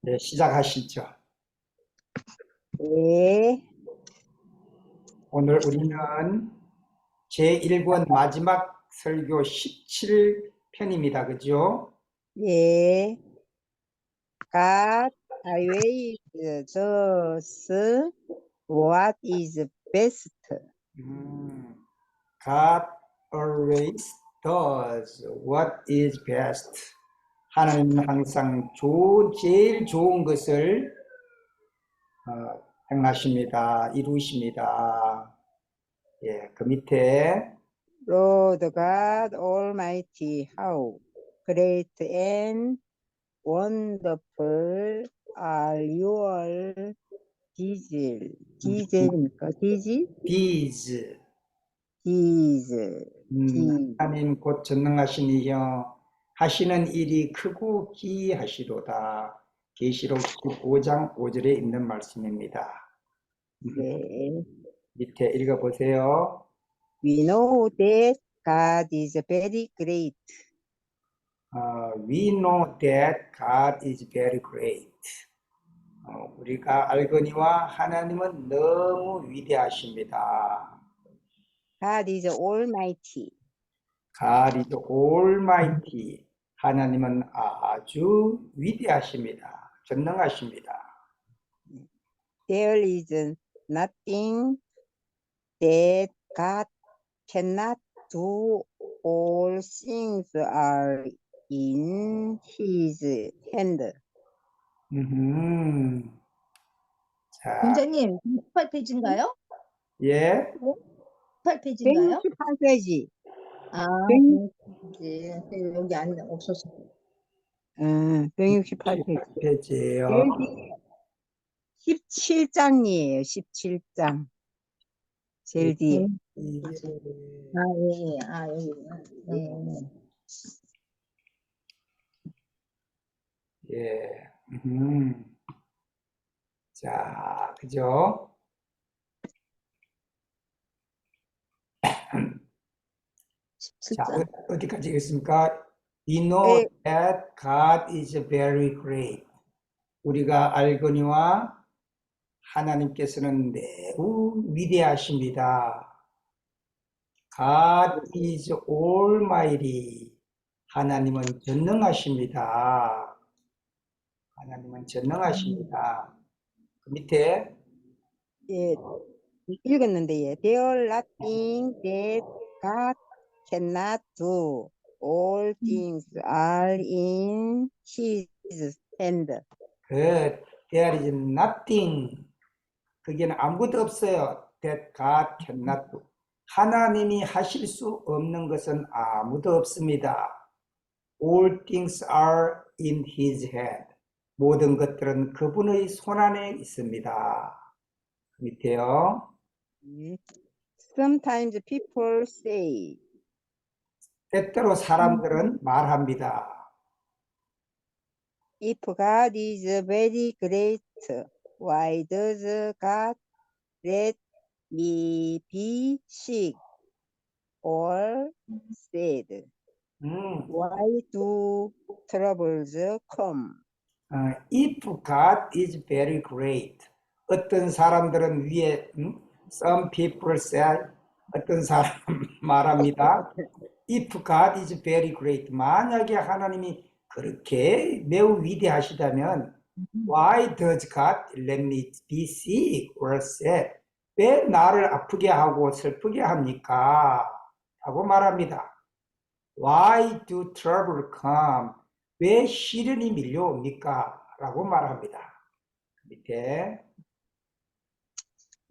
네, 시작하시죠. 네, 오늘 우리는 제1권 마지막 설교 17편입니다. 그죠? 예. God always does what is best. God always does what is best. 하나님은 항상 제일 좋은 것을 행하십니다. 이루십니다. 예, 그 밑에 Lord God Almighty, how great and wonderful are your deeds. deeds입니까? deeds? These deeds. 하나님 곧 전능하신 이여 하시는 일이 크고 기이하시도다. 계시록 15장 5절에 있는 말씀입니다. 네. 밑에 읽어보세요. We know that God is very great. We know that God is very great. 우리가 알거니와 하나님은 너무 위대하십니다. God is almighty. God is almighty. 하나님은 아주 위대하십니다. 전능하십니다. There is nothing that God cannot do. All things are in His hand. 자, 원장님, 18페이지인가요? 예, 18페이지인가요? 168페이지. 아, 네. 여기 안 없었어. 168페이지. 페이지예요. 17장이에요. 17장. 제일 뒤에. 아, 예, 아, 여기구나. 예, 자, 그죠? 자, 어디까지 있습니까? We know that God is very great. 우리가 알거니와 하나님께서는 매우 위대하십니다. God is almighty. 하나님은 전능하십니다. 하나님은 전능하십니다. 그 밑에 예, 읽었는데, 예. There nothing that God cannot do. All things are in His hand. There is nothing. 거기에는 아무것도 없어요. That God cannot do. 하나님이 하실 수 없는 것은 아무도 없습니다. All things are in His hand. 모든 것들은 그분의 손안에 있습니다. 밑에요. Sometimes people say, 때때로 사람들은 말합니다. if God is very great, why does God let me be sick or sad? Why do troubles come? If God is very great. 어떤 사람들은 위에 some people say 어떤 사람 말합니다. If God is very great. 만약에 하나님이 그렇게 매우 위대하시다면 Why does God let me be sick or sad? 왜 나를 아프게 하고 슬프게 합니까? 하고 말합니다. Why do trouble come? 왜 시련이 밀려옵니까? 라고 말합니다. 밑에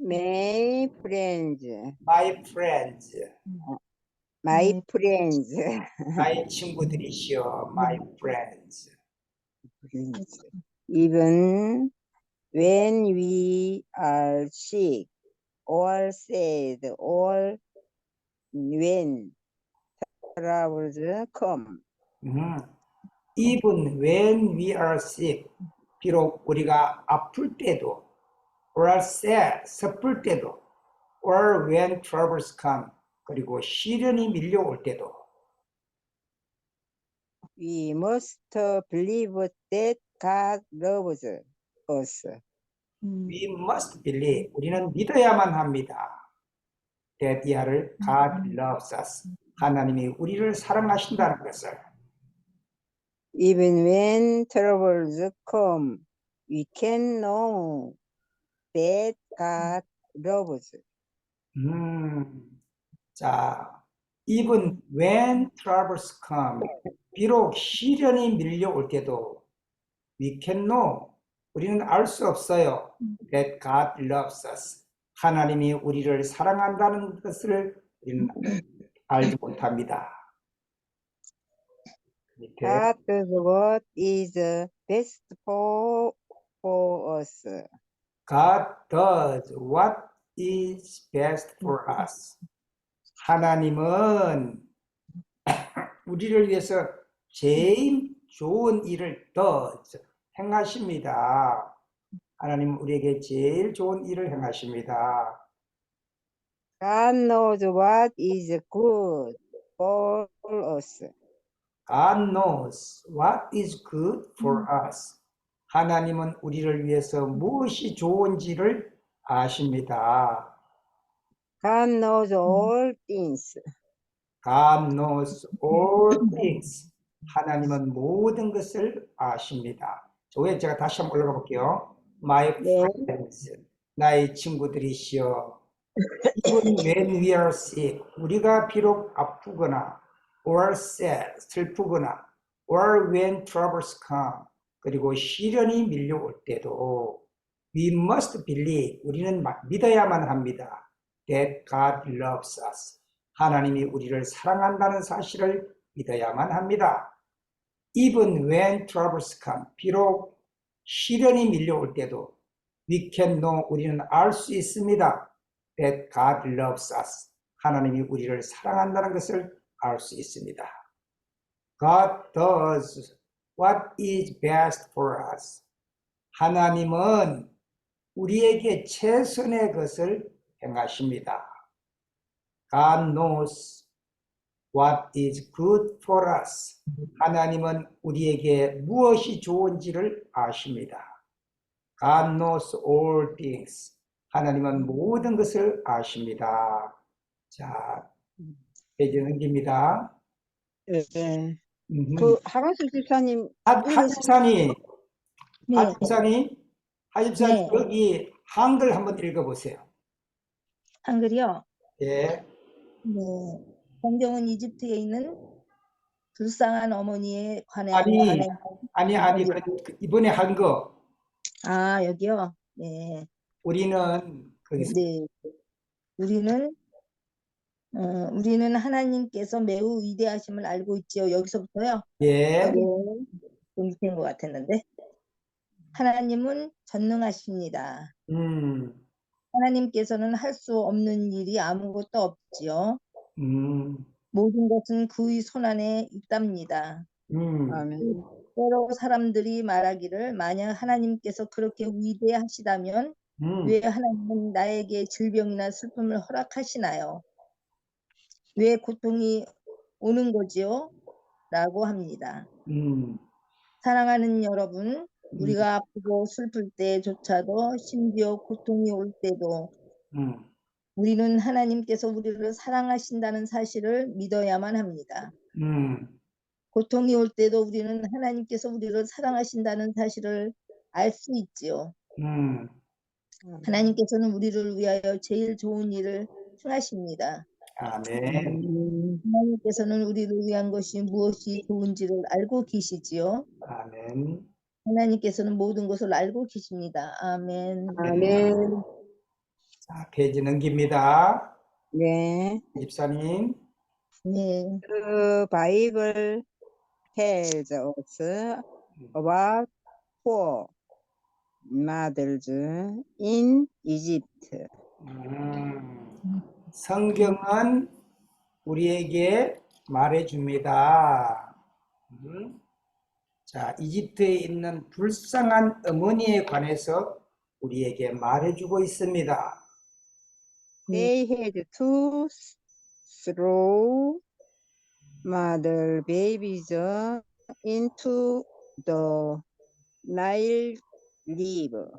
My friends, My friends, my friends, 나의 친구들이시여, my friends. even when we are sick or sad or when troubles come. Even when we are sick, 비록 우리가 아플 때도, or sad, 슬플 때도, or when troubles come, 그리고 시련이 밀려올 때도 We must believe that God loves us. We must believe. 우리는 믿어야만 합니다. that 이하를 God loves us. 하나님이 우리를 사랑하신다는 것을. Even when troubles come, we can know that God loves us. 자, even when troubles come, 비록 시련이 밀려올 때도 we can know, 우리는 알 수 없어요. that God loves us. 하나님이 우리를 사랑한다는 것을 우리는 알지 못합니다. 밑에 God does what is best for us. God does what is best for us. 하나님은 우리를 위해서 제일 좋은 일을 행하십니다. 하나님은 우리에게 제일 좋은 일을 행하십니다. God knows what is good for us. God knows what is good for us. 하나님은 우리를 위해서 무엇이 좋은지를 아십니다. God knows all things. God knows all things. 하나님은 모든 것을 아십니다. 왜 제가 다시 한번 올라가 볼게요. My friends, 나의 친구들이시여. Even when we are sick, 우리가 비록 아프거나, or sad, 슬프거나, or when troubles come, 그리고 시련이 밀려올 때도, we must believe, 우리는 믿어야만 합니다. that God loves us. 하나님이 우리를 사랑한다는 사실을 믿어야만 합니다. Even when troubles come, 비록 시련이 밀려올 때도 we can know, 우리는 알 수 있습니다. that God loves us. 하나님이 우리를 사랑한다는 것을 알 수 있습니다. God does what is best for us. 하나님은 우리에게 최선의 것을 행하십니다. God knows what is good for us. 하나님은 우리에게 무엇이 좋은지를 아십니다. God knows all things. 하나님은 모든 것을 아십니다. 자, 페이지 넘깁니다. 네. 그 하가수 집사님 하집사님, 네. 하집사님 네. 여기 한글 한번 읽어보세요. 한글이요? 예. 네. 성경은 이집트에 있는 불쌍한 어머니에 관해 아니, 이번에 한 거. 아, 여기요? 네. 우리는 거기서 네. 우리는 하나님께서 매우 위대하심을 알고 있지요. 여기서부터요? 예. 좀 밑인 것 같았는데. 하나님은 전능하십니다. 하나님께서는 할 수 없는 일이 아무것도 없지요. 모든 것은 그의 손안에 있답니다. 아멘. 때로 사람들이 말하기를 만약 하나님께서 그렇게 위대하시다면 왜 하나님은 나에게 질병이나 슬픔을 허락하시나요? 왜 고통이 오는 거지요? 라고 합니다. 사랑하는 여러분, 우리가 아프고 슬플 때조차도 심지어 고통이 올 때도 우리는 하나님께서 우리를 사랑하신다는 사실을 믿어야만 합니다. 고통이 올 때도 우리는 하나님께서 우리를 사랑하신다는 사실을 알 수 있지요. 하나님께서는 우리를 위하여 제일 좋은 일을 행하십니다. 아멘. 하나님께서는 우리를 위한 것이 무엇이 좋은지를 알고 계시지요. 아멘. 하나님께서는 모든 것을 알고 계십니다. 아멘. 아멘. 자, 페이지 넘깁니다. 네. 집사님. 네. The Bible tells us about poor mothers in Egypt. 성경은 우리에게 말해줍니다. 자, 이집트에 있는 불쌍한 어머니에 관해서 우리에게 말해주고 있습니다. They had to throw mother babies into the Nile River.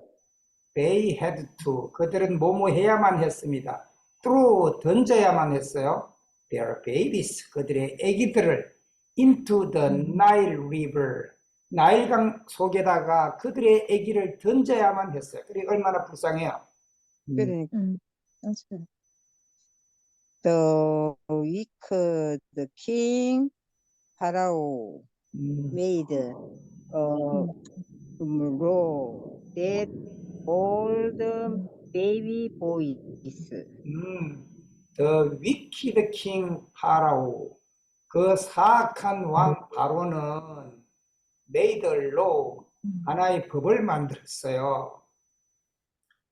They had to. 그들은 뭐뭐 해야만 했습니다. through 던져야만 했어요. Their babies. 그들의 아기들을 into the Nile River. 나일강 속에다가 그들의 아기를 던져야만 했어요. 그게 얼마나 불쌍해요. 그러니까 맞아요. the wicked king Pharaoh made a law that all the baby boys The wicked king 파라오. 그 사악한 왕 바로는 made a law. 하나의 법을 만들었어요.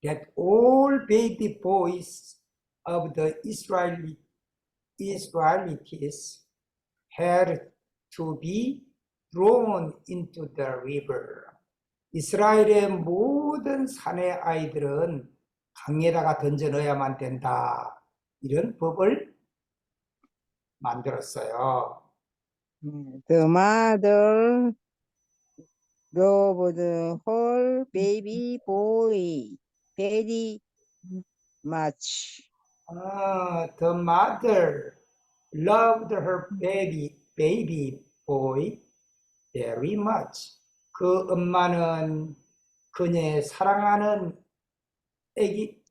That all baby boys of the Israelites had to be thrown into the river. 이스라엘의 모든 사내 아이들은 강에다가 던져 넣어야만 된다. 이런 법을 만들었어요. The mother loved her baby boy very much. The mother loved her baby boy very much. 그 엄마는 그녀의 사랑하는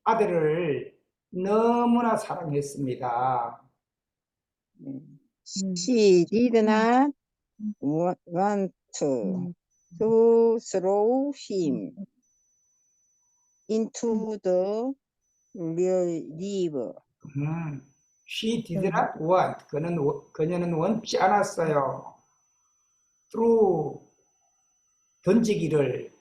아들을 너무나 사랑했습니다. She did not want to throw him into the river. She did not want. 그녀는 원치 않았어요. through 던지기를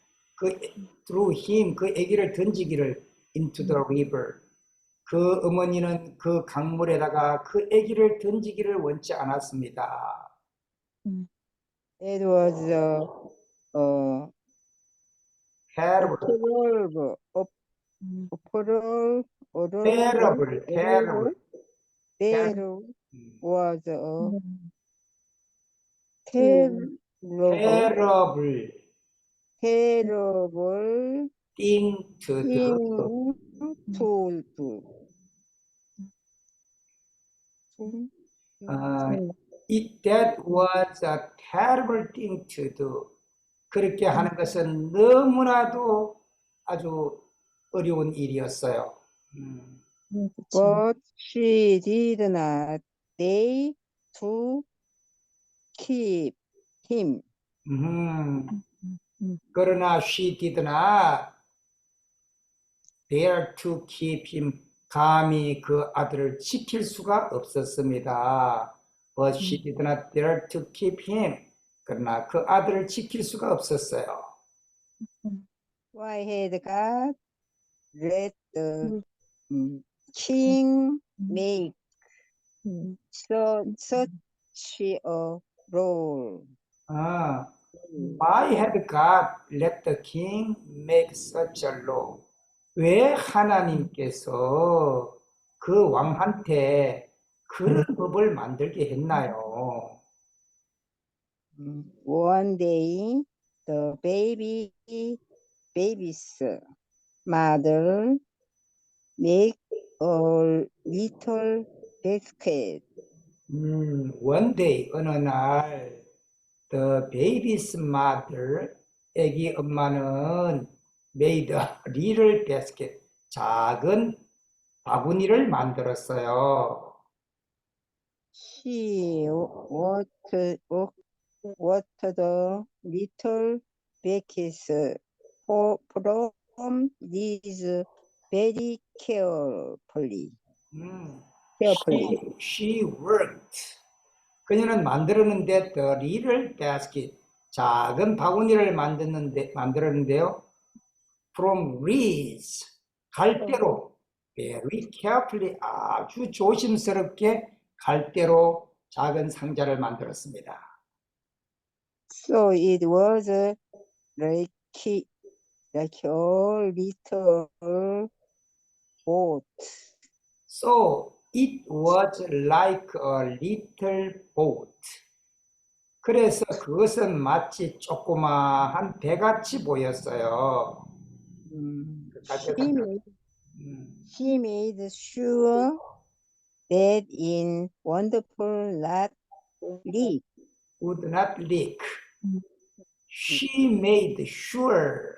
through him 그 아기를 던지기를 into the river. 그 어머니는 그 강물에다가 그 아기를 던지기를 원치 않았습니다. It was terrible, there was a terrible thing to do. thing to do. That was a terrible thing to do. 그렇게 하는 것은 너무나도 아주 어려운 일이었어요. But she did not dare to keep him. 그러나 she did not dare to keep him. 감히 그 아들을 지킬 수가 없었습니다. But she did not dare to keep him. 그러나 그 아들을 지킬 수가 없었어요. Why had God let the king make such a role? Why had God let the king make such a law? 왜 하나님께서 그 왕한테 그런 법을 만들게 했나요? One day, the baby's mother make a little basket. One day, 어느 날, the baby's mother, 아기 엄마는 made a little basket, 작은 바구니를 만들었어요. She watered the little buckets from these very carefully. She worked. 그녀는 만들었는데 the little basket, 작은 바구니를 만들었는데요. From reeds, 갈대로, very carefully, 아주 조심스럽게 갈대로 작은 상자를 만들었습니다. So it was like a little boat. So it was like a little boat. 그래서 그것은 마치 조그마한 배같이 보였어요. She made, 음, she made sure that in wonderful not leak. would not leak. She made sure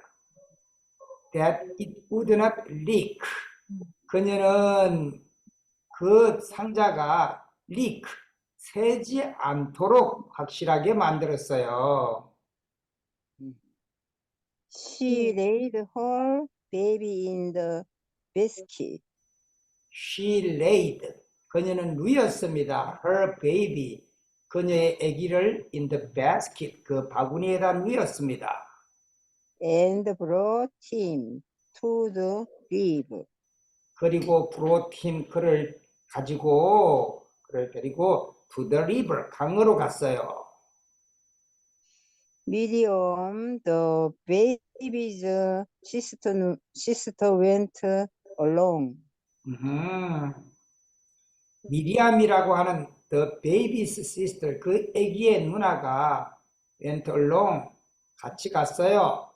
that it would not leak. 그녀는 그 상자가 leak, 새지 않도록 확실하게 만들었어요. She laid her baby in the basket. She laid, 그녀는 누였습니다. Her baby, 그녀의 아기를 in the basket, 그 바구니에다 누였습니다. And brought him to the river. 그리고 brought him, 그를 가지고, 그를 데리고 to the river, 강으로 갔어요. Miriam, the baby's sister went along. 미리암이라고 하는 the baby's sister, 그 아기의 누나가 went along, 같이 갔어요.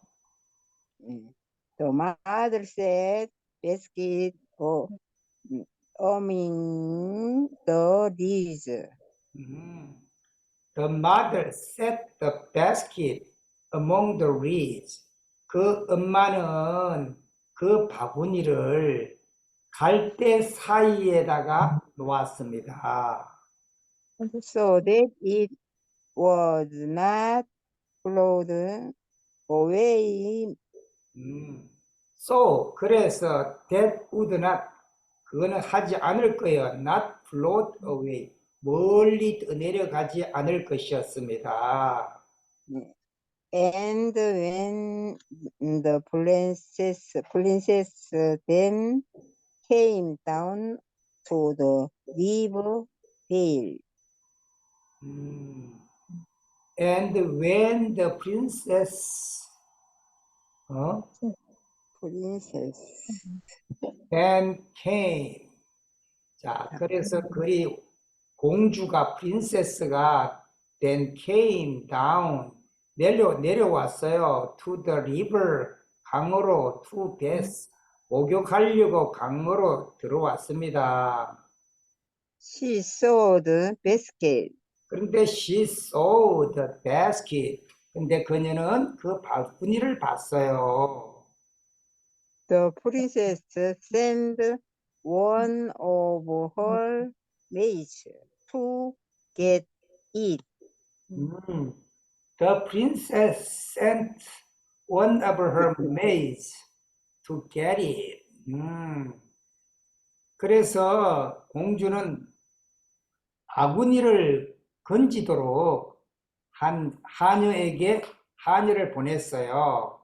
The mother said, basket among the reeds. The mother set the basket among the reeds. 그 엄마는 그 바구니를 갈대 사이에다가 놓았습니다. So that it was not blown away. So, 그래서 that would not, 그거는 하지 않을 거예요. Not float away. 멀리 떠내려가지 않을 것이었습니다. And when the princess then came down to the river vale. And when the princess Princess. then came. 자, 그래서 그리 공주가 프린세스가 then came down 내려왔어요. to the river 강으로 to bath 목욕하려고 강으로 들어왔습니다. She saw the basket. 그런데 she saw the basket. 근데 그녀는 그 바구니를 봤어요. The princess sent one of her maids to get it. The princess sent one of her maids to get it. 그래서 공주는 바구니를 건지도록 한 하녀에게 하녀를 보냈어요.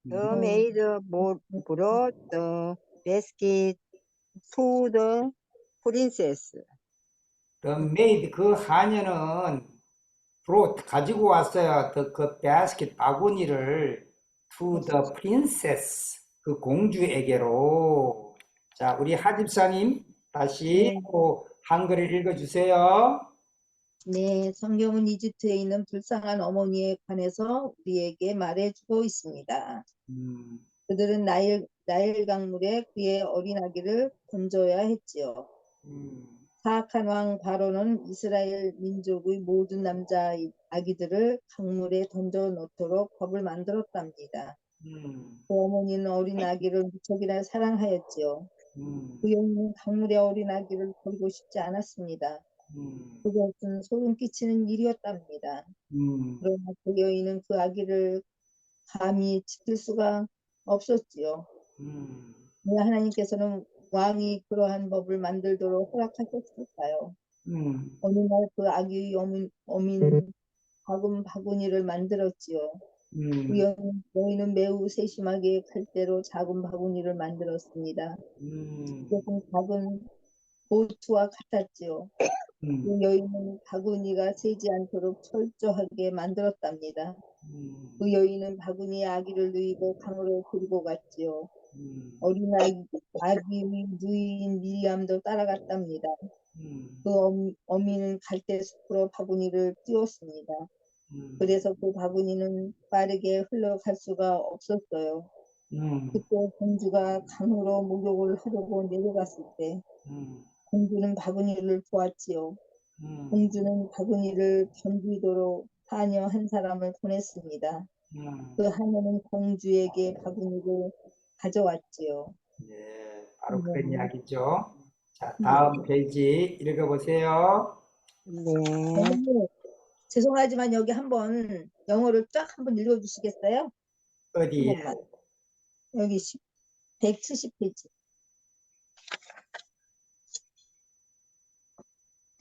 The maid brought the basket to the princess. The maid, 그 하녀는 brought, 가지고 왔어요. 그 basket, 바구니를 to the princess, 그 공주에게로. 자, 우리 하집사님 다시 네. 또 한글을 읽어주세요. 네, 성경은 이집트에 있는 불쌍한 어머니에 관해서 우리에게 말해주고 있습니다. 그들은 나일 강물에 그의 어린 아기를 던져야 했지요. 사악한 왕 바로는 이스라엘 민족의 모든 남자 아기들을 강물에 던져 놓도록 법을 만들었답니다. 그 어머니는 어린 아기를 무척이나 사랑하였지요. 그 여인은 강물에 어린 아기를 버리고 싶지 않았습니다. 그것은 소름 끼치는 일이었답니다. 그러나 그 여인은 그 아기를 감히 지킬 수가 없었지요. 왜 하나님께서는 왕이 그러한 법을 만들도록 허락하셨을까요? 어느 날 그 아기의 어미는 작은 바구니를 만들었지요. 그 여인은 매우 세심하게 칼대로 작은 바구니를 만들었습니다. 그것은 작은 보트와 같았지요. 그 여인은 바구니가 새지 않도록 철저하게 만들었답니다. 그 여인은 바구니에 아기를 누이고 강으로 데리고 갔지요. 어린 아기의 누이인 미리암도 따라갔답니다. 그 어미는 갈대숲으로 바구니를 띄웠습니다. 그래서 그 바구니는 빠르게 흘러갈 수가 없었어요. 그때 공주가 강으로 목욕을 하려고 내려갔을 때 공주는 바구니를 보았지요. 공주는 바구니를 던지도록 하녀 한 사람을 보냈습니다. 그 하녀는 공주에게 바구니를 가져왔지요. 네, 바로 그런 네. 이야기죠. 자, 네. 다음 페이지 읽어보세요. 네. 죄송하지만 여기 한번 영어를 쫙 한번 읽어주시겠어요? 한 어디? 번만. 여기 170페이지.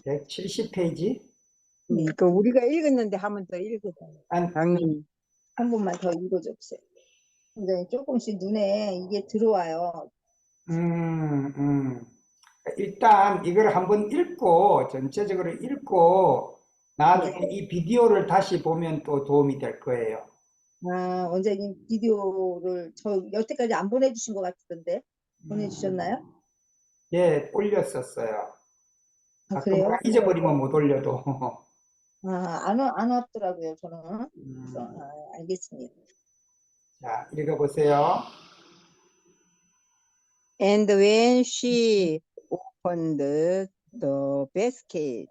170페이지? 그 우리가 읽었는데 한 번 더 읽어봐요. 당연히. 한 번만 더 읽어주세요. 굉장히 조금씩 눈에 이게 들어와요. 일단 이걸 한번 읽고, 전체적으로 읽고, 나중에 네. 이 비디오를 다시 보면 또 도움이 될 거예요. 아, 원장님 비디오를 저 여태까지 안 보내주신 것 같던데 보내주셨나요? 예, 올렸었어요. 아, 가끔 내가 그래요? 잊어버리면 못 올려도. 안 왔더라고요, 저는. 그래서, 알겠습니다. 자, 읽어보세요. And when she opened the basket,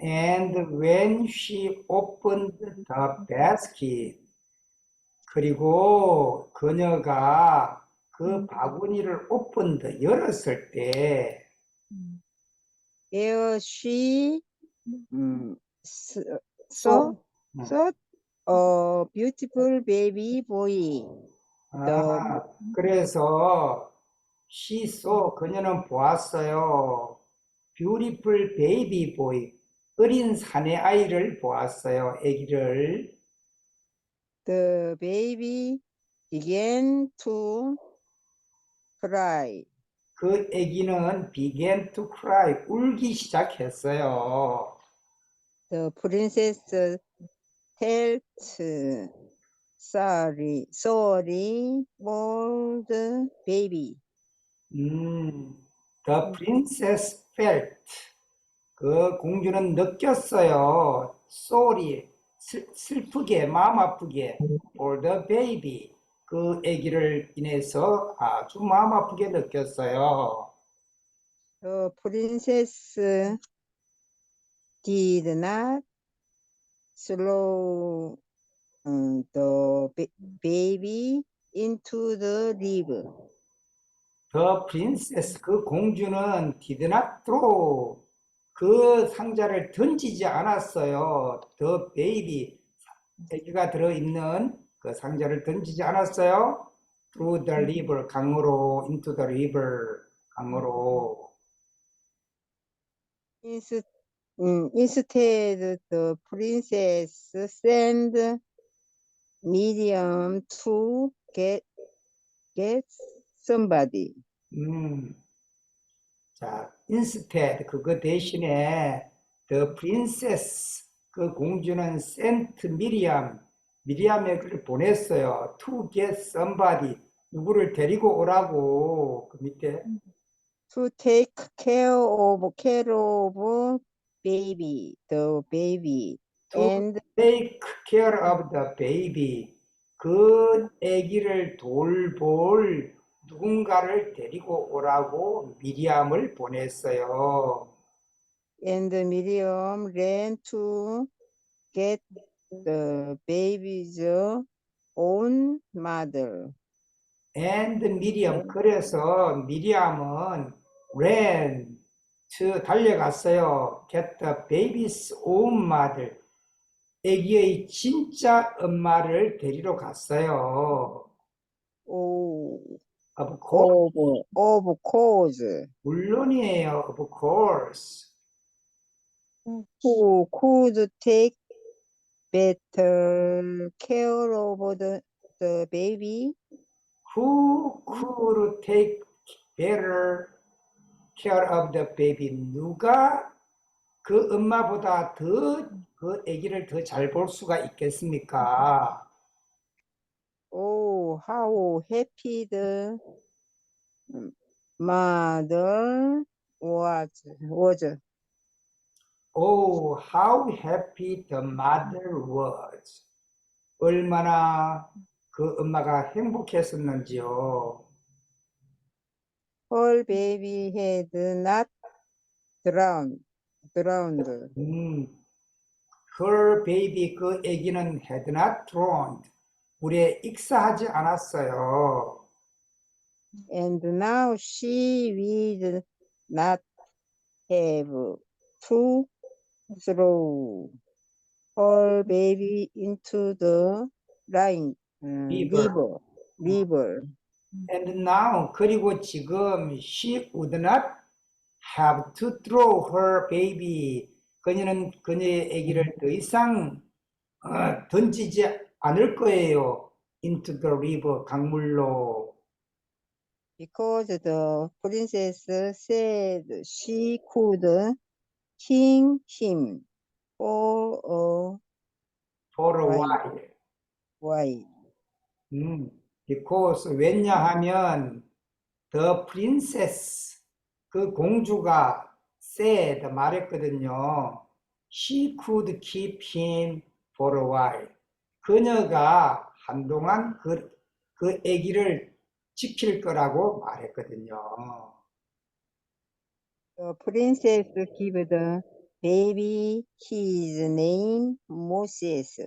And when she opened the basket, 그리고 그녀가 그 바구니를 opened, 열었을 때, there she saw, 음, saw a beautiful baby boy. The 그래서 she saw, 그녀는 보았어요. beautiful baby boy, 어린 사내 아이를 보았어요. 아기를. The baby began to cry. 그 아기는 began to cry, 울기 시작했어요. The princess felt sorry for the baby. The princess felt, 그 공주는 느꼈어요. sorry, 슬프게, 마음 아프게, for the baby, 그 아기를 인해서 아주 마음 아프게 느꼈어요. The princess did not throw the baby into the river. The princess, 그 공주는 did not throw, 그 상자를 던지지 않았어요. The baby, 아기가 들어있는 그 상자를 던지지 않았어요. Through the river, 강으로, into the river, 강으로. Instead, the princess sent Miriam to get somebody. 자, instead, 그거 대신에 the princess, 그 공주는 sent Miriam, 미리암에게 보냈어요. To get somebody, 누구를 데리고 오라고. 그 밑에 To take care of baby, the baby, to and take care of the baby, 그 아기를 돌볼 누군가를 데리고 오라고 미리암을 보냈어요. Miriam ran to get the baby's own mother. And 미리암, 그래서 미리암은 ran to 달려갔어요. Get the baby's own mother, 아기의 진짜 엄마를 데리러 갔어요. Of course, Of course, 물론이에요. Of course. who could take better care of the baby? Who could take better care of the baby? 누가 그 엄마보다 더 그 아기를 더 잘 볼 수가 있겠습니까? Oh, how happy the mother was. Oh, how happy the mother was. 얼마나 그 엄마가 행복했었는지요. Her baby had not drowned. Her baby, 그 아기는 had not drowned. 물에 익사하지 않았어요. And now she will not have to throw her baby into the River. river. And now, 그리고 지금 she would not have to throw her baby. 그녀는 그녀의 아기를 더 이상 던지지 않을 거예요. Into the river, 강물로. Because the princess said she could king him for For a while. while. Because 왜냐하면 the princess, 그 공주가 said, 말했거든요. She could keep him for a while. 그녀가 한동안 그 아기를 지킬 거라고 말했거든요. The princess gave the baby his name Moses.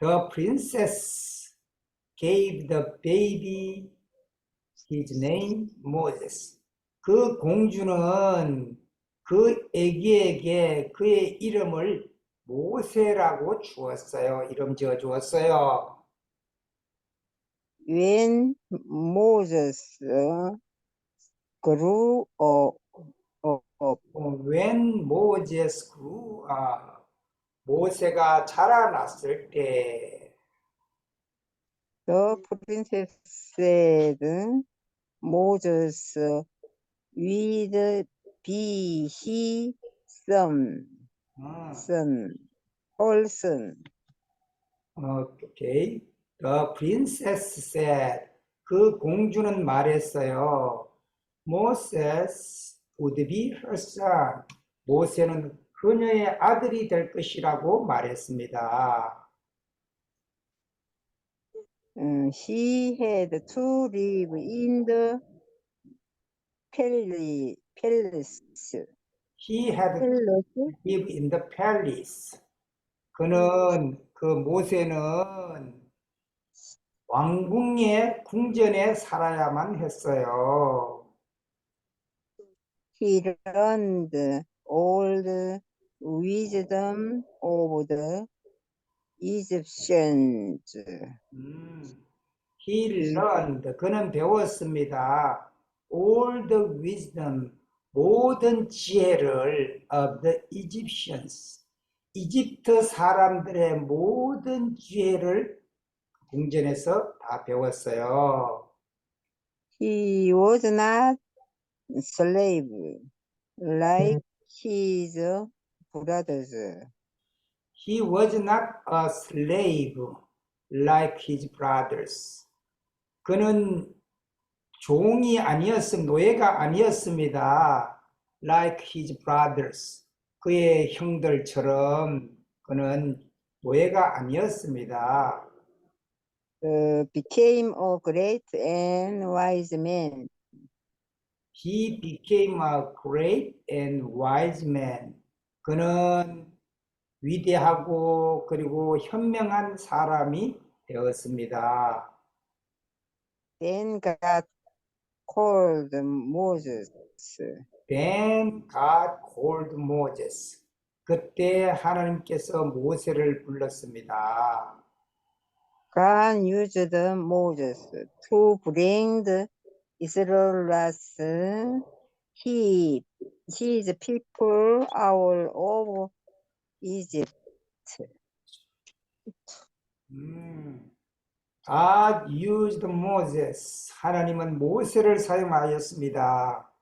The princess gave the baby his name Moses. 그 공주는 그 아기에게 그의 이름을 모세라고 주었어요. 이름 지어 주었어요. When Moses grew up, When Moses grew up, 모세가 자라났을 때, the princess said, Moses will be his son, her son. Okay. The princess said, 그 공주는 말했어요. Moses would be her son. 모세는 그녀의 아들이 될 것이라고 말했습니다. He had to live in the palace. He had to live in the palace. 그 모세는 왕궁의 궁전에 살아야만 했어요. He learned all the wisdom of the Egyptians. He learned, 그는 배웠습니다. All the wisdom, 모든 지혜를 of the Egyptians. 이집트 사람들의 모든 지혜를 궁전에서 다 배웠어요. He was not a slave like his brothers. He was not a slave like his brothers. 그는 종이 아니었습니다. 노예가 아니었습니다. Like his brothers. 그의 형들처럼 그는 노예가 아니었습니다. Became a great and wise man. He became a great and wise man. 그는 위대하고 그리고 현명한 사람이 되었습니다. Then God called Moses. Then God called Moses. 그때 하나님께서 모세를 불렀습니다. God used Moses to bring the Israelites, his people out of Egypt. God used Moses. 하나님은 모세를 사용하였습니다.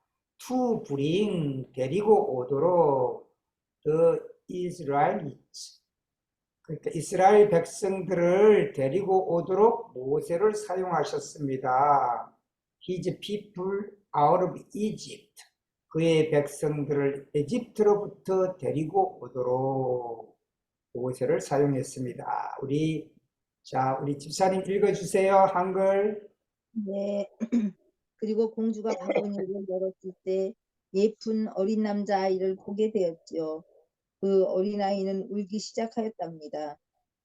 To bring, 데리고 오도록 the Israelites, 그러니까 이스라엘 백성들을 데리고 오도록 모세를 사용하셨습니다. His people out of Egypt. 그의 백성들을 에집트로부터 데리고 오도록 모세를 사용했습니다. 우리 집사님 읽어주세요. 한글. 네. 그리고 공주가 바구니를 열었을 때 예쁜 어린 남자아이를 보게 되었지요. 그 어린아이는 울기 시작하였답니다.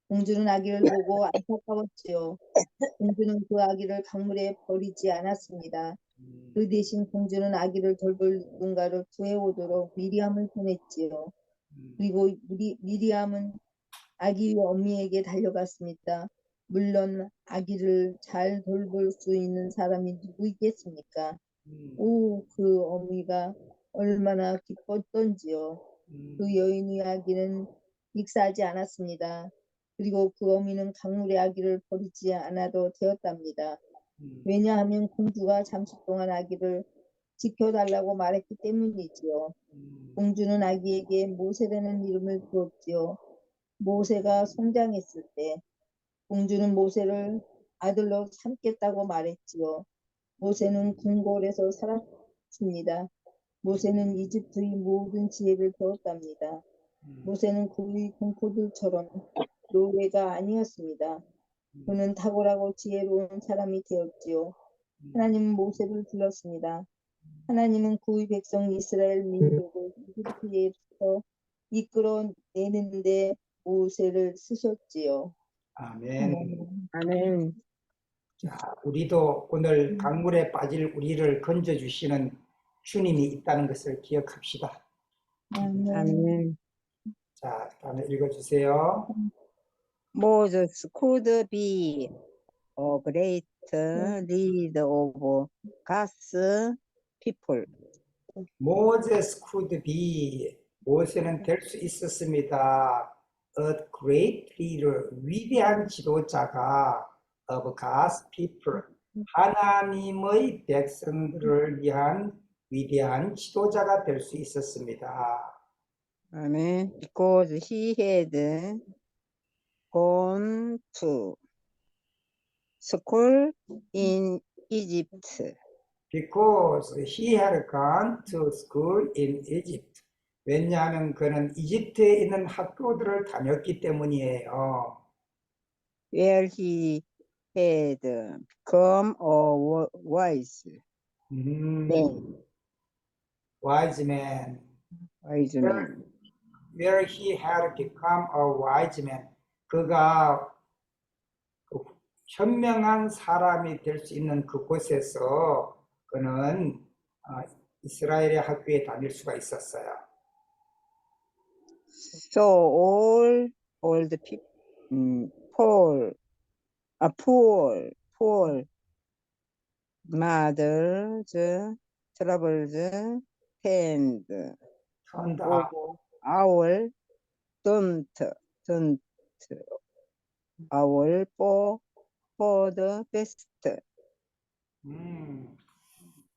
공주는 아기를 보고 안타까웠지요. 공주는 그 아기를 강물에 버리지 않았습니다. 그 대신 공주는 아기를 돌볼 누군가를 구해오도록 미리암을 보냈지요. 그리고 미리암은 아기의 어미에게 달려갔습니다. 물론 아기를 잘 돌볼 수 있는 사람이 누구 있겠습니까? 오, 그 어미가 얼마나 기뻤던지요. 그 여인의 아기는 익사하지 않았습니다. 그리고 그 어미는 강물의 아기를 버리지 않아도 되었답니다. 왜냐하면 공주가 잠시 동안 아기를 지켜달라고 말했기 때문이지요. 공주는 아기에게 모세라는 이름을 주었지요. 모세가 성장했을 때 공주는 모세를 아들로 삼겠다고 말했지요. 모세는 궁궐에서 살았습니다. 모세는 이집트의 모든 지혜를 배웠답니다. 모세는 그의 공포들처럼 노예가 아니었습니다. 그는 탁월하고 지혜로운 사람이 되었지요. 하나님은 모세를 불렀습니다. 하나님은 그의 백성 이스라엘 민족을 이집트에서 이끌어내는데 모세를 쓰셨지요. 아멘. 아멘. 자, 우리도 오늘 강물에 빠질 우리를 건져주시는 주님이 있다는 것을 기억합시다. 아멘. 자, 다음에 읽어주세요. Moses could be a great leader of God's people. Moses could be, 모세는 될 수 있었습니다. A great leader, 위대한 지도자가 of God's people, 하나님의 백성들을 위한 위대한 지도자가 될 수 있었습니다. Amen. Because he had gone to school in Egypt. Because he had gone to school in Egypt. 왜냐하면 그는 이집트에 있는 학교들을 다녔기 때문이에요. Where he had become a wise man. Wise man. Wise man. Where he had become a wise man. 그가 현명한 사람이 될 수 있는 그곳에서 그는 이스라엘의 학교에 다닐 수가 있었어요. So all the people, poor mothers, troubles, tend over our don't our for the best.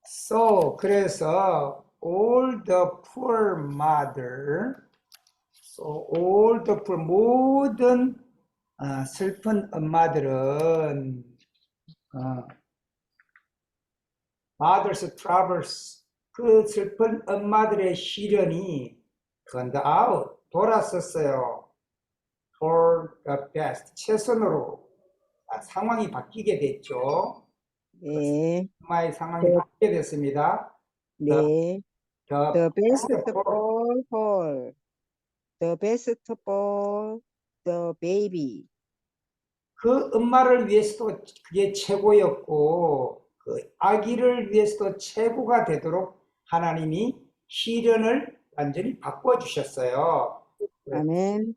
So 그래서 all the poor mother, so all the poor 모든 슬픈 엄마들은 mother's troubles 그 슬픈 엄마들의 시련이 turned out 돌았었어요. For the best 최선으로 상황이 바뀌게 됐죠. 네. 엄마의 상황이 바뀌게 됐습니다. 네. The best for the best for the baby. 그 엄마를 위해서도 그게 최고였고 그 아기를 위해서도 최고가 되도록 하나님이 시련을 완전히 바꿔주셨어요. 아멘.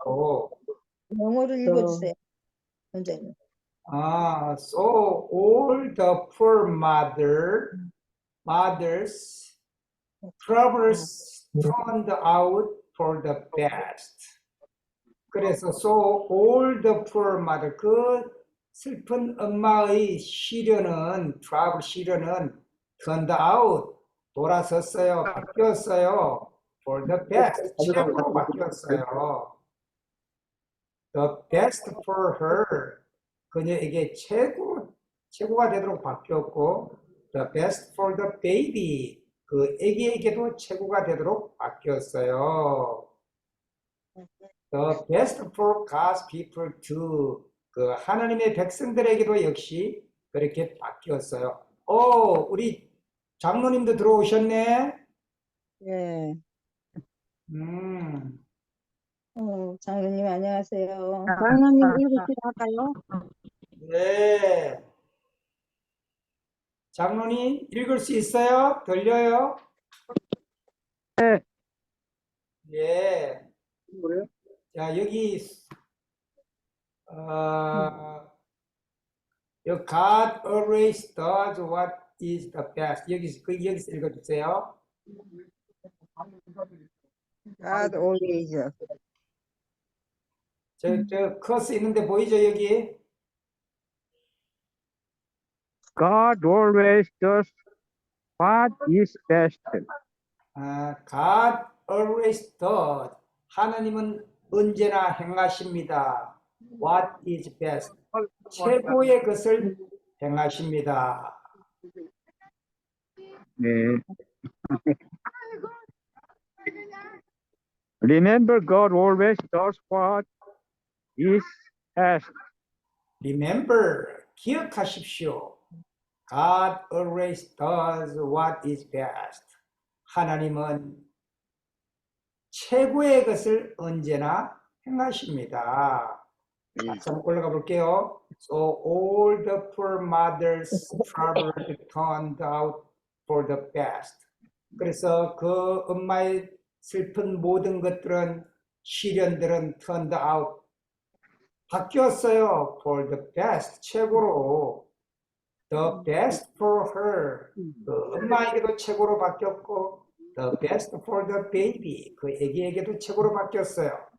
영어를 읽어주세요, 선생님. So all the poor mothers troubles turned out for the best. 그래서 so all the poor mother 그 슬픈 엄마의 시련은 시련은 turned out 돌아섰어요. 바뀌었어요. For the best 최고로 바뀌었어요. the best for her. 그녀에게 최고가 되도록 바뀌었고, the best for the baby. 그 아기에게도 최고가 되도록 바뀌었어요. The best for God's people too. 그 하나님의 백성들에게도 역시 그렇게 바뀌었어요. 우리 장로님도 들어오셨네. 예. 장로님 안녕하세요. 장로님 읽으시러 할까요? 네. 장로님 읽을 수 있어요? 들려요? 네. 예. 뭐요? 자, God always does what is the best. 여기서 읽어주세요. God always. 저 커스 있는데 보이죠, 여기? God always does what is best. God always does. 하나님은 언제나 행하십니다. What is best. 최고의 것을 행하십니다. 네. Remember, God always does what is best. Remember, 기억하십시오. God always does what is best. 하나님은 최고의 것을 언제나 행하십니다. 다시 한번 올라가 볼게요. So all the poor mothers' troubles turned out for the best. 그래서 그 엄마의 슬픈 모든 것들은 시련들은 turned out 바뀌었어요. For the best, 최고로. The best for her. 그 엄마에게도 최고로 바뀌었고, the best for the baby. 그 아기에게도 최고로 바뀌었어요.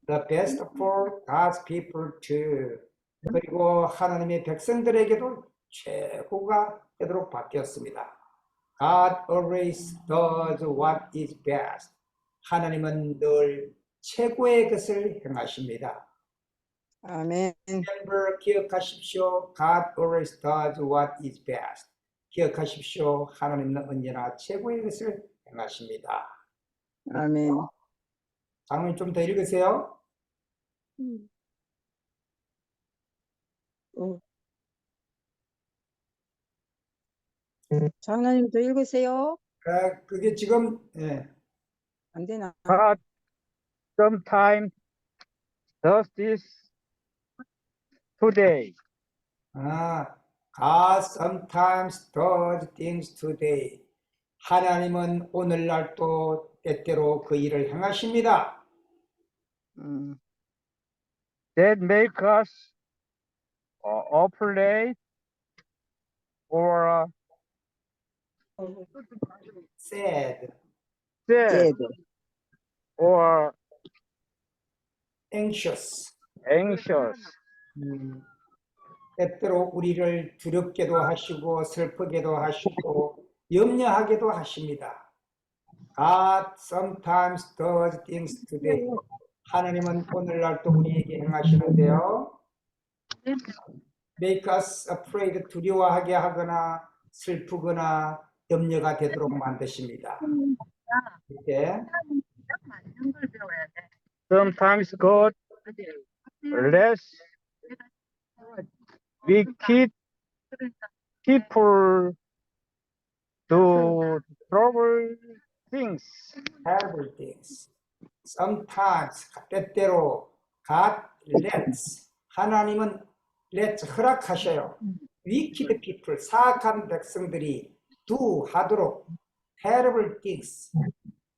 The best for God's people too. 그리고 하나님의 백성들에게도 최고가 되도록 바뀌었습니다. God always does what is best. 하나님은 늘 최고의 것을 행하십니다. 아멘. Remember, 기억하십시오. God always does what is best. 기억하십시오. 하나님은 언제나 최고의 것을 행하십니다. 아멘. 장로님 좀 더 읽으세요. 장로님도 읽으세요. 그게 지금 안 되나? God sometimes does this today. God sometimes does things today. 하나님은 오늘날 또 때때로 그 일을 행하십니다. That make us afraid or sad, sad or anxious. anxious. 때때로 우리를 두렵게도 하시고 슬프게도 하시고 염려하게도 하십니다. God sometimes does things today. 하나님은 오늘날 또 우리에게 행하시는데요. Make us afraid, 두려워하게 하거나 슬프거나 염려가 되도록 만드십니다. 이렇게 Sometimes God lets wicked people do trouble things. terrible things. Sometimes, 때때로 God lets, 하나님은 lets, 허락하셔요. wicked people, 사악한 백성들이 do, 하도록, terrible things,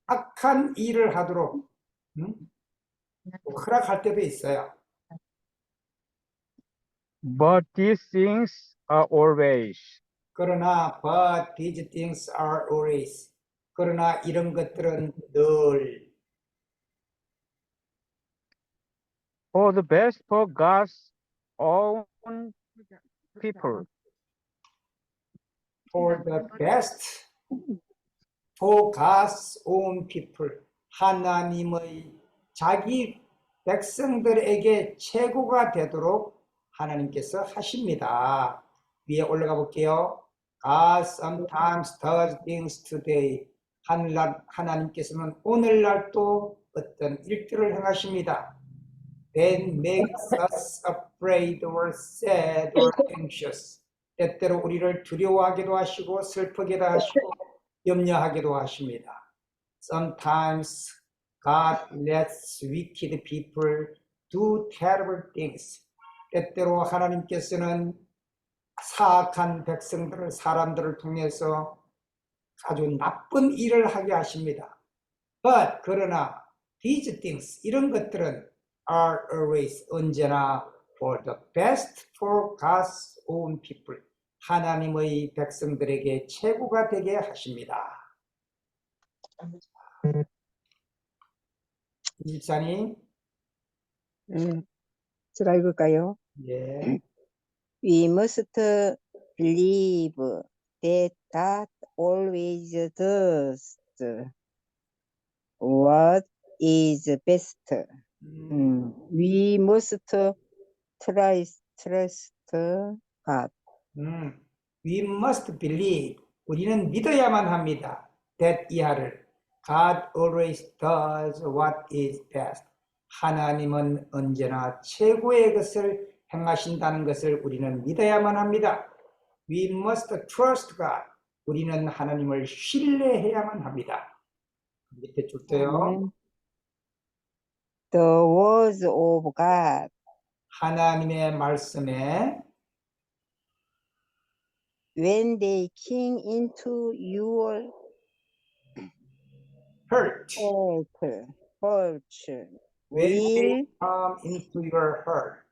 악한 일을 하도록 허락할 때도 있어요. But these things are always. 그러나 but these things are always. 그러나 이런 것들은 늘 For the best for God's own people. for the best for God's own people. 하나님의 자기 백성들에게 최고가 되도록 하나님께서 하십니다. 위에 올라가 볼게요. God sometimes does things today. 하나님께서는 오늘날도 어떤 일들을 행하십니다. That makes us afraid or sad or anxious. 때때로 우리를 두려워하기도 하시고 슬프게도 하시고 염려하기도 하십니다. Sometimes God lets wicked people do terrible things. 때때로 하나님께서는 사악한 백성들을, 사람들을 통해서 아주 나쁜 일을 하게 하십니다. But 그러나 these things, 이런 것들은 are always, 언제나 for the best for God's own people. 하나님의 백성들에게 최고가 되게 하십니다. 집사님, 제가 읽을까요? 예, We must believe that God always does what is best. We must trust God. We must believe, 우리는 믿어야만 합니다. that 이하를 God always does what is best. 하나님은 언제나 최고의 것을 행하신다는 것을 우리는 믿어야만 합니다. We must trust God. 우리는 하나님을 신뢰해야만 합니다. 밑에 줄게요. The words of God. 하나님의 말씀에 When they came into your heart. When they come into your heart.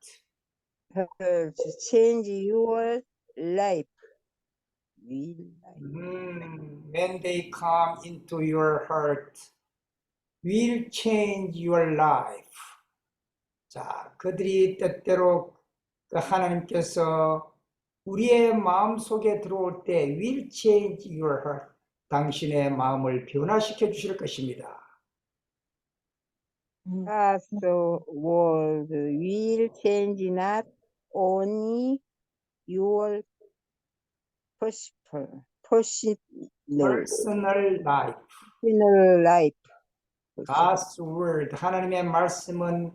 Change your life. When they come into your heart, will change your life. 자, 그들이 때때로 하나님께서 우리의 마음 속에 들어올 때 will change your heart. 당신의 마음을 변화시켜 주실 것입니다. God's word will change not only your personal life. God's word, 하나님의 말씀은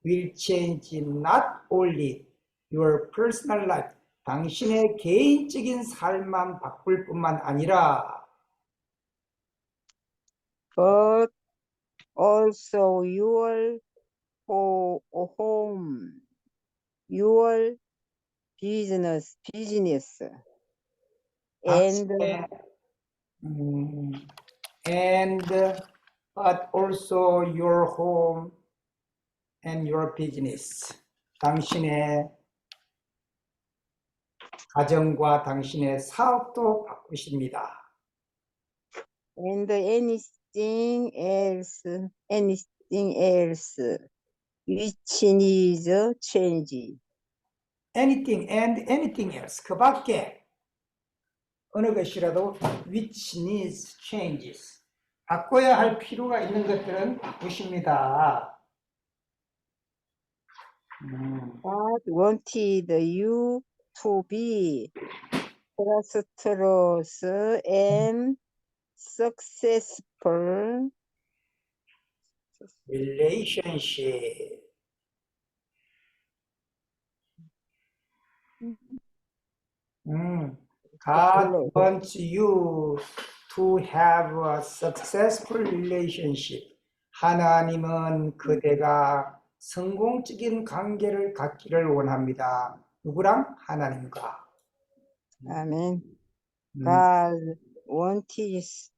will change not only your personal life. 당신의 개인적인 삶만 바꿀 뿐만 아니라 but also your home, your business, and but also your home and your business. 당신의 가정과 당신의 사업도 바꾸십니다. And anything else which needs change. Anything and anything else. 그 밖에 어느 것이라도 which needs changes. 바꿔야 할 필요가 있는 것들은 바꾸십니다. God wanted you to be prosperous and successful relationship. God wants you to have a successful relationship. 하나님은 그대가 성공적인 관계를 갖기를 원합니다. 누구랑? 하나님과. 아멘. God wants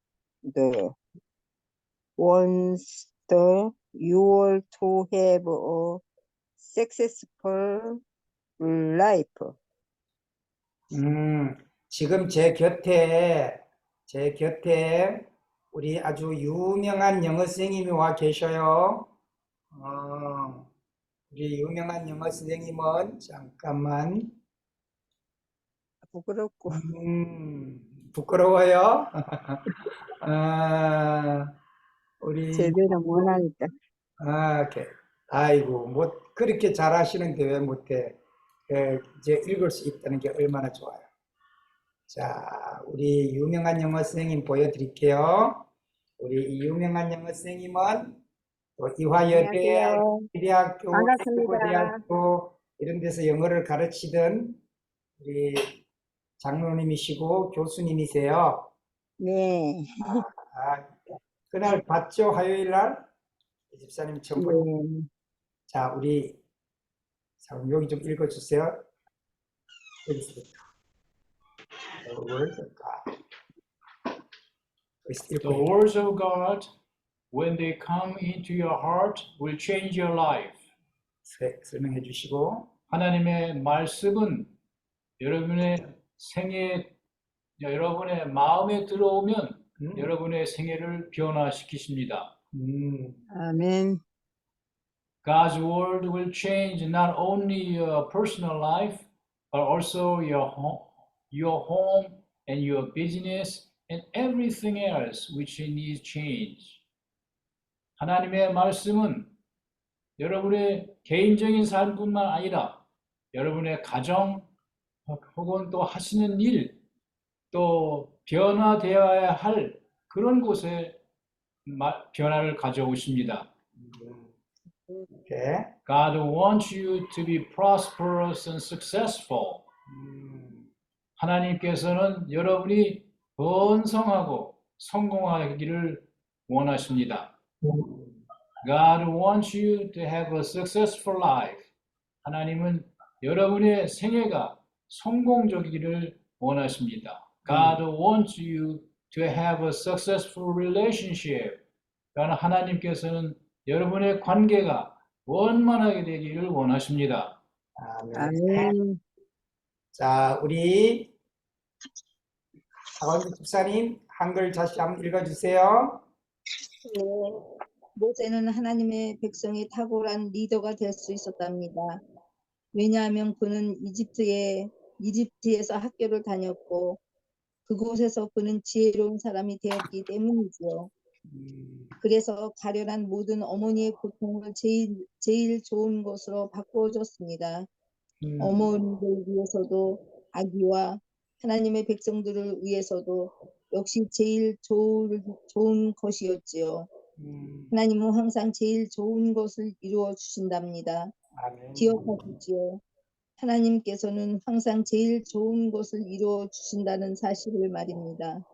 you to have a successful life. 지금 제 곁에 우리 아주 유명한 영어 선생님이 와 계셔요. 우리 유명한 영어 선생님은 잠깐만. 부끄럽고. 부끄러워요? 우리 제대로 못하니까. 오케이. 아이고, 뭐 그렇게 잘하시는데 왜 못해? 이제 읽을 수 있다는 게 얼마나 좋아요. 자, 우리 유명한 영어 선생님 보여드릴게요. 우리 이 유명한 영어 선생님은 또 이화여대, 안녕하세요. 대학교, 반갑습니다. 대학교 이런 데서 영어를 가르치던 우리 장로님이시고 교수님이세요. 네. 아, 그날 봤죠? 화요일 날? 이 집사님 처음 보. 네. 자, 우리 여기 좀 읽어주세요. 여기서부터. The word of God. The words of God, when they come into your heart, will change your life. 설명해 주시고. 하나님의 말씀은 여러분의 생애, 여러분의 마음에 들어오면 여러분의 생애를 변화시키십니다. 아멘. God's word will change not only your personal life, but also your home and your business and everything else which needs change. 하나님의 말씀은 여러분의 개인적인 삶뿐만 아니라 여러분의 가정 혹은 또 하시는 일, 또 변화되어야 할 그런 곳에 변화를 가져오십니다. Okay. God wants you to be prosperous and successful. 하나님께서는 여러분이 번성하고 성공하기를 원하십니다. God wants you to have a successful life. 하나님은 여러분의 생애가 성공적이기를 원하십니다. God wants you to have a successful relationship. 하나님께서는 여러분의 관계가 원만하게 되기를 원하십니다. 아멘. 자, 우리 박원주 집사님 한글 다시 한번 읽어주세요. 네. 모세는 하나님의 백성의 탁월한 리더가 될 수 있었답니다. 왜냐하면 그는 이집트에서 학교를 다녔고 그곳에서 그는 지혜로운 사람이 되었기 때문이지요. 그래서 가련한 모든 어머니의 고통을 제일 좋은 것으로 바꿔줬습니다. 어머니를 위해서도 아기와 하나님의 백성들을 위해서도 역시 제일 좋은 것이었지요. 하나님은 항상 제일 좋은 것을 이루어 주신답니다. 아멘. 기억하십시오. 하나님께서는 항상 제일 좋은 것을 이루어 주신다는 사실을 말입니다.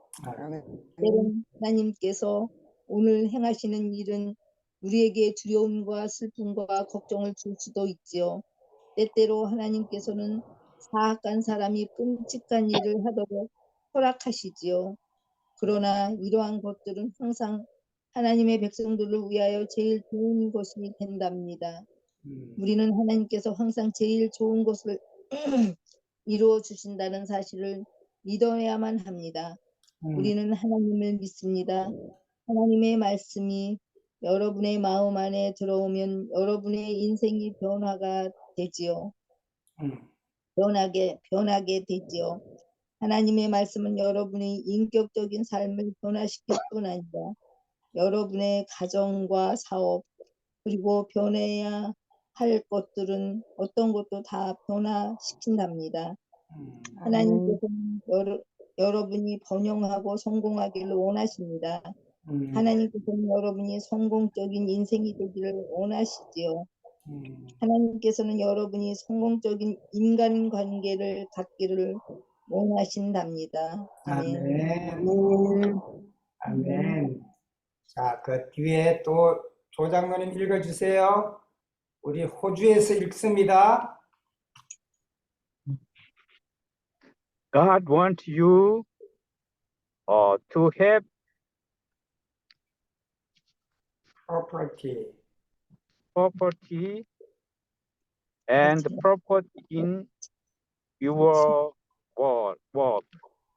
때론 하나님께서 오늘 행하시는 일은 우리에게 두려움과 슬픔과 걱정을 줄 수도 있지요. 때때로 하나님께서는 사악한 사람이 끔찍한 일을 하도록 허락하시지요. 그러나 이러한 것들은 항상 하나님의 백성들을 위하여 제일 좋은 것이 된답니다. 우리는 하나님께서 항상 제일 좋은 것을 이루어 주신다는 사실을 믿어야만 합니다. 우리는 하나님을 믿습니다. 하나님의 말씀이 여러분의 마음 안에 들어오면 여러분의 인생이 변화가 되지요. 변하게 되지요. 하나님의 말씀은 여러분의 인격적인 삶을 변화시킬 뿐 아니라 여러분의 가정과 사업 그리고 변해야 할 것들은 어떤 것도 다 변화시킨답니다. 하나님께서는 여러분이 번영하고 성공하기를 원하십니다. 하나님께서는 여러분이 성공적인 인생이 되기를 원하시지요. 하나님께서는 여러분이 성공적인 인간관계를 갖기를 원하신답니다. 아멘. 아멘. 아멘. 자, 그 뒤에 또 조장로님 읽어주세요. 우리 호주에서 읽습니다. God wants you to have property. and purpose in your work.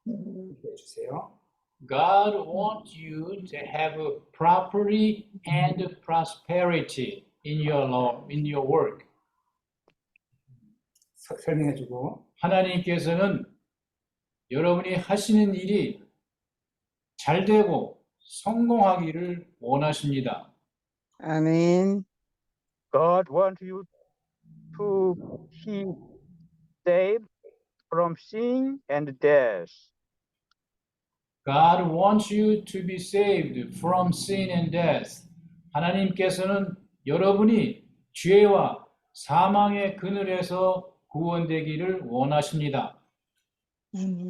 읽어주세요. God wants you to have a property and prosperity in your work. 설명해주고. 하나님께서는 여러분이 하시는 일이 잘 되고 성공하기를 원하십니다. 아멘. God wants you to be saved from sin and death. God wants you to be saved from sin and death. 하나님께서는 여러분이 죄와 사망의 그늘에서 구원되기를 원하십니다.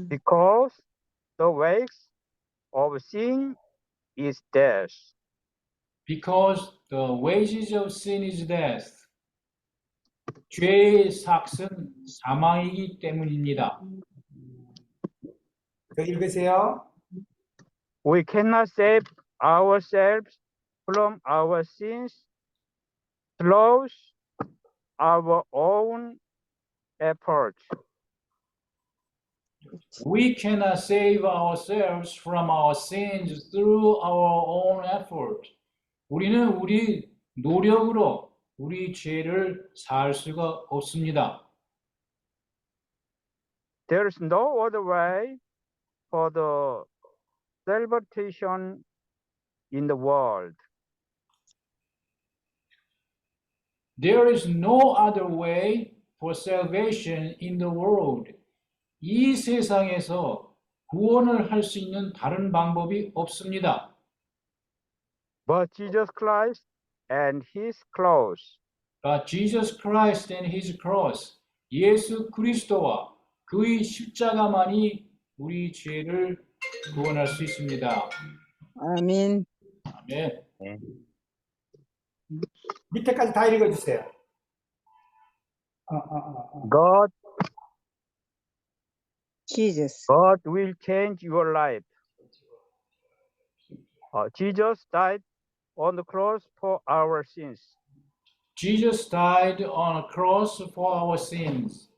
Because the wages of sin is death. Because the wages of sin is death. 죄의 삭은 사망이기 때문입니다. 더 읽으세요. We cannot save ourselves from our sins through our own efforts. We cannot save ourselves from our sins through our own effort. 우리는 우리 노력으로 우리 죄를 살 수가 없습니다. There is no other way for the salvation in the world. There is no other way for salvation in the world. 이 세상에서 구원을 할 수 있는 다른 방법이 없습니다. But Jesus Christ and his cross. But Jesus Christ and his cross, 예수 그리스도와 그의 십자가만이 우리 죄를 구원할 수 있습니다. 아멘. 아멘. 밑에까지 다 읽어주세요. God Jesus. will change your life. Jesus died on the cross for our sins. Jesus died on a cross for our sins.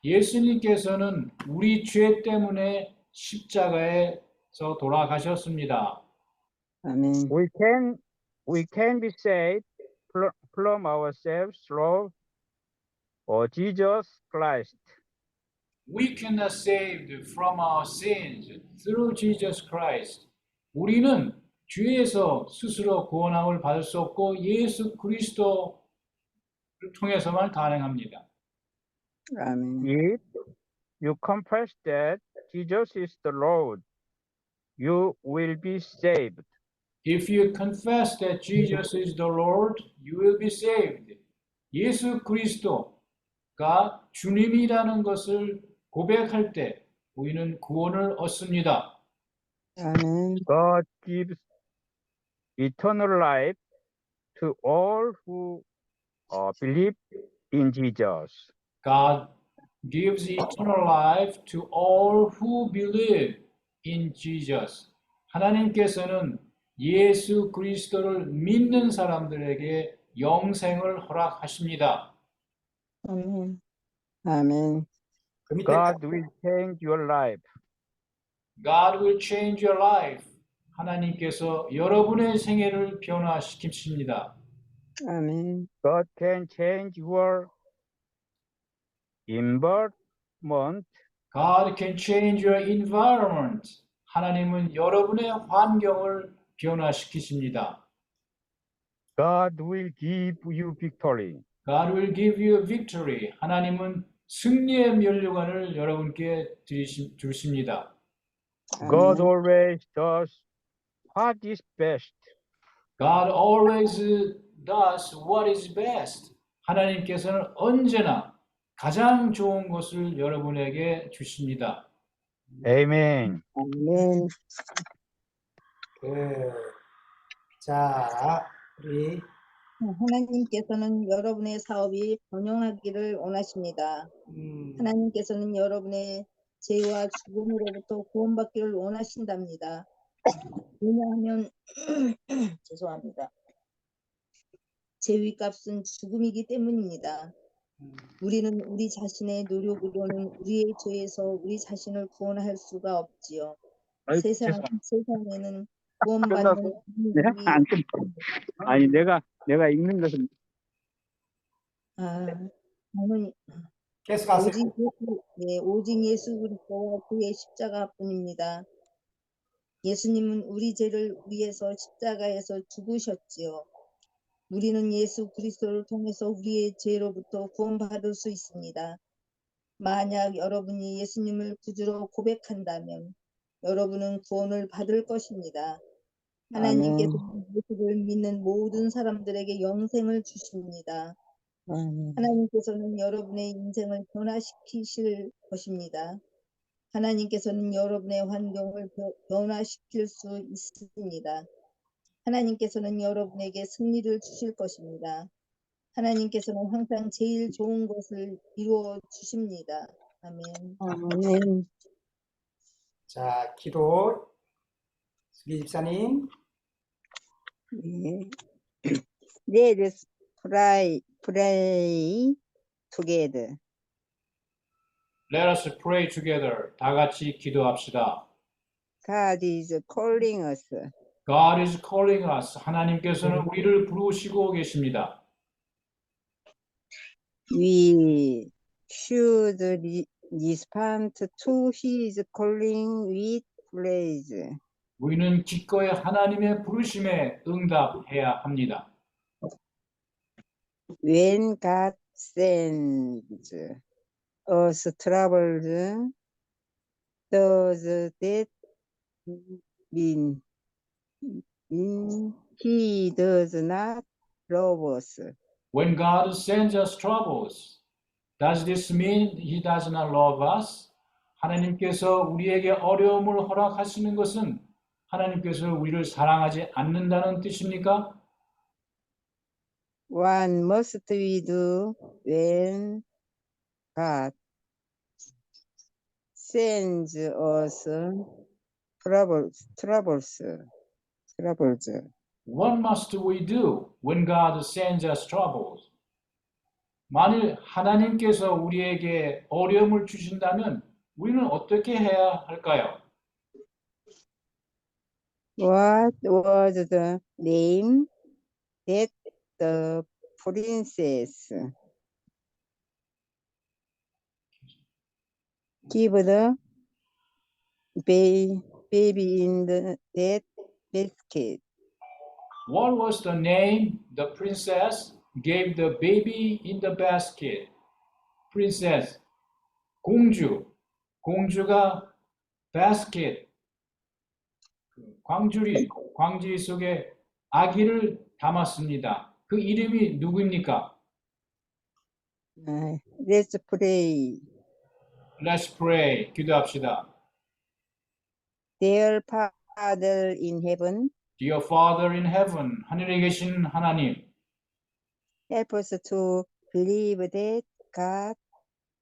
예수님께서는 우리 죄 때문에 십자가에서 돌아가셨습니다. 아멘. We can be saved from ourselves through Jesus Christ. We cannot saved from our sins through Jesus Christ. 우리는 죄에서 스스로 구원함을 받을 수 없고 예수 그리스도를 통해서만 가능합니다. 아멘. If you confess that Jesus is the Lord, you will be saved. If you confess that Jesus is the Lord, you will be saved. 예수 그리스도가 주님이라는 것을 고백할 때 우리는 구원을 얻습니다. 아멘. God gives eternal life to all who believe in Jesus. God gives eternal life to all who believe in Jesus. 하나님께서는 예수 그리스도를 믿는 사람들에게 영생을 허락하십니다. 아멘. 아멘. 그 밑에 God will change your life. God will change your life. 하나님께서 여러분의 생애를 변화시키십니다. 아멘. God can change your environment. God can change your environment. 하나님은 여러분의 환경을 변화시키십니다. God will give you victory. God will give you victory. 하나님은 승리의 면류관을 여러분께 주십니다. God 아멘. always does what is best. God always does what is best. 하나님께서는 언제나 가장 좋은 것을 여러분에게 주십니다. Amen. 아멘. 자, 우리 하나님께서는 여러분의 사업이 번영하기를 원하십니다. 하나님께서는 여러분의 죄와 죽음으로부터 구원받기를 원하신답니다. 왜냐하면 죄송합니다. 죄의 값은 죽음이기 때문입니다. 우리는 우리 자신의 노력으로는 우리의 죄에서 우리 자신을 구원할 수가 없지요. 세상에는 구원받는 분들이 아니 내가 읽는 것은 저는 계속하세요. 오직 예수 그리스도와 그의 십자가뿐입니다. 예수님은 우리 죄를 위해서 십자가에서 죽으셨지요. 우리는 예수 그리스도를 통해서 우리의 죄로부터 구원받을 수 있습니다. 만약 여러분이 예수님을 구주로 고백한다면 여러분은 구원을 받을 것입니다. 하나님께서 예수를 믿는 모든 사람들에게 영생을 주십니다. 아멘. 하나님께서는 여러분의 인생을 변화시키실 것입니다. 하나님께서는 여러분의 환경을 변화시킬 수 있습니다. 하나님께서는 여러분에게 승리를 주실 것입니다. 하나님께서는 항상 제일 좋은 것을 이루어 주십니다. 아멘. 아멘. 자, 기도. 수기 집사님. 네. Let us pray together. Let us pray together. 다 같이 기도합시다. God is calling us. God is calling us. 하나님께서는 우리를 부르시고 계십니다. We should respond to his calling with praise. 우리는 기꺼이 하나님의 부르심에 응답해야 합니다. When God sends us troubles, does that mean he does not love us? When God sends us troubles, does this mean He does not love us? 하나님께서 우리에게 어려움을 허락하시는 것은 하나님께서 우리를 사랑하지 않는다는 뜻입니까? What must we do when God sends us troubles? What must we do when God sends us troubles? 만일 하나님께서 우리에게 어려움을 주신다면 우리는 어떻게 해야 할까요? What was the name that the princess gave the baby in that basket? What was the name the princess gave the baby in the basket? Princess, 공주. 공주가 basket, 광주리 속에 아기를 담았습니다. 그 이름이 누구입니까? Let's pray. Let's pray. 기도합시다. Dear Father in heaven, Dear Father in heaven, 하늘에 계신 하나님, help us to believe that God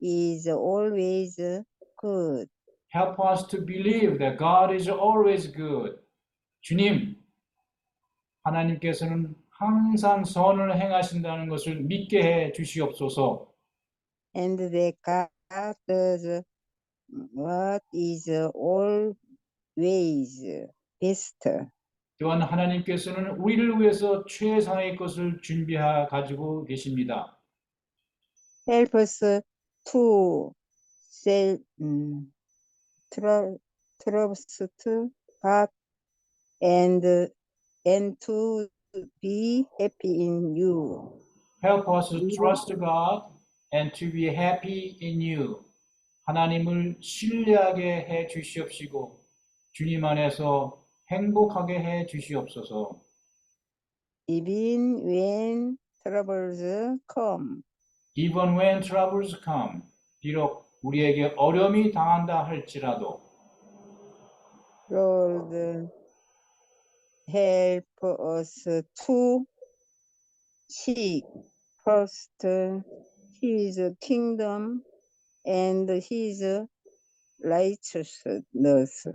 is always good. help us to believe that God is always good. 주님, 하나님께서는 항상 선을 행하신다는 것을 믿게 해 주시옵소서. And that God does what is always best. 또한 하나님께서는 우리를 위해서 최상의 것을 준비해 가지고 계십니다. Help us to trust God and to be happy in you. Help us to trust God and to be happy in you. 하나님을 신뢰하게 해 주시옵시고 주님 안에서 행복하게 해 주시옵소서. Even when troubles come. Even when troubles come. 비록 우리에게 어려움이 당한다 할지라도 Lord, help us to seek first his kingdom and his righteousness.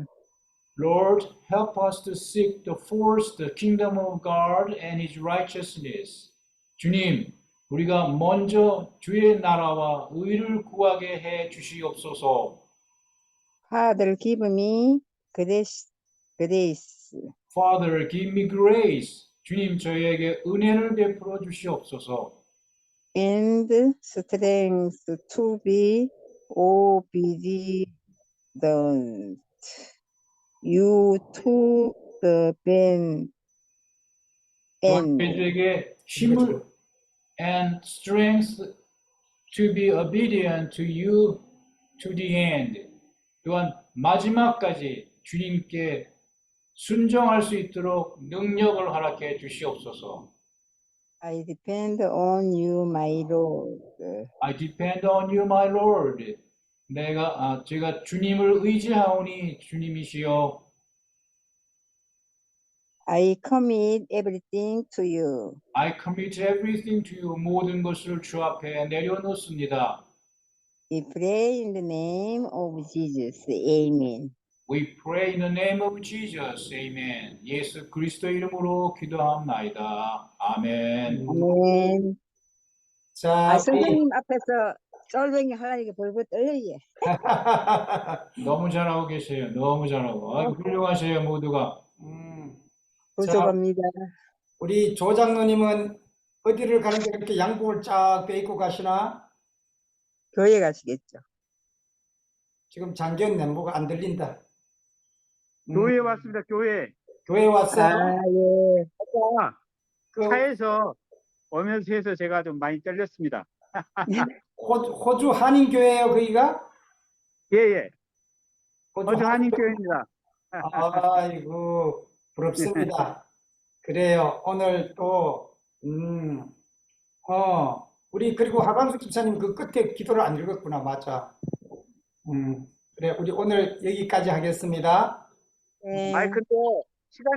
Lord, help us to seek first the kingdom of God and His righteousness. 주님, 우리가 먼저 주의 나라와 의를 구하게 해 주시옵소서. Father, give me grace. Father, give me grace. 주님, 저희에게 은혜를 베풀어 주시옵소서. And strength to be obedient. You to the end. 또한 저희에게 힘을 and strength to be obedient to you to the end. 또한 마지막까지 주님께 순종할 수 있도록 능력을 허락해 주시옵소서. I depend on you, my Lord. I depend on you, my Lord. 제가 주님을 의지하오니 주님이시여. I commit everything to you. I commit everything to you. 모든 것을 주 앞에 내려놓습니다. We pray in the name of Jesus. Amen. We pray in the name of Jesus. Amen. 예수 그리스도 이름으로 기도합나이다. 아멘. 아멘. 자, 우리 선생님 앞에서 쫄뱅이 하려니까 벌벌 떨려요. 너무 잘하고 계세요. 너무 잘하고. 아유, 훌륭하세요, 모두가. 부족합니다. 우리 조 장로님은 어디를 가는데 그렇게 양복을 쫙 빼입고 가시나? 교회 가시겠죠. 지금 잠겼네. 뭐가 안 들린다. 교회에 왔습니다. 교회 왔어? 예. 아까 그 차에서 오면서 해서 제가 좀 많이 떨렸습니다. 호주 한인교회예요, 거기가? 예예. 호주 어제 한인교회입니다. 아이고, 부럽습니다. 그래요. 오늘 또, 우리 그리고 하광수 집사님 그 끝에 기도를 안 읽었구나. 맞아. 그래, 우리 오늘 여기까지 하겠습니다. 네. 아이 근데 시간이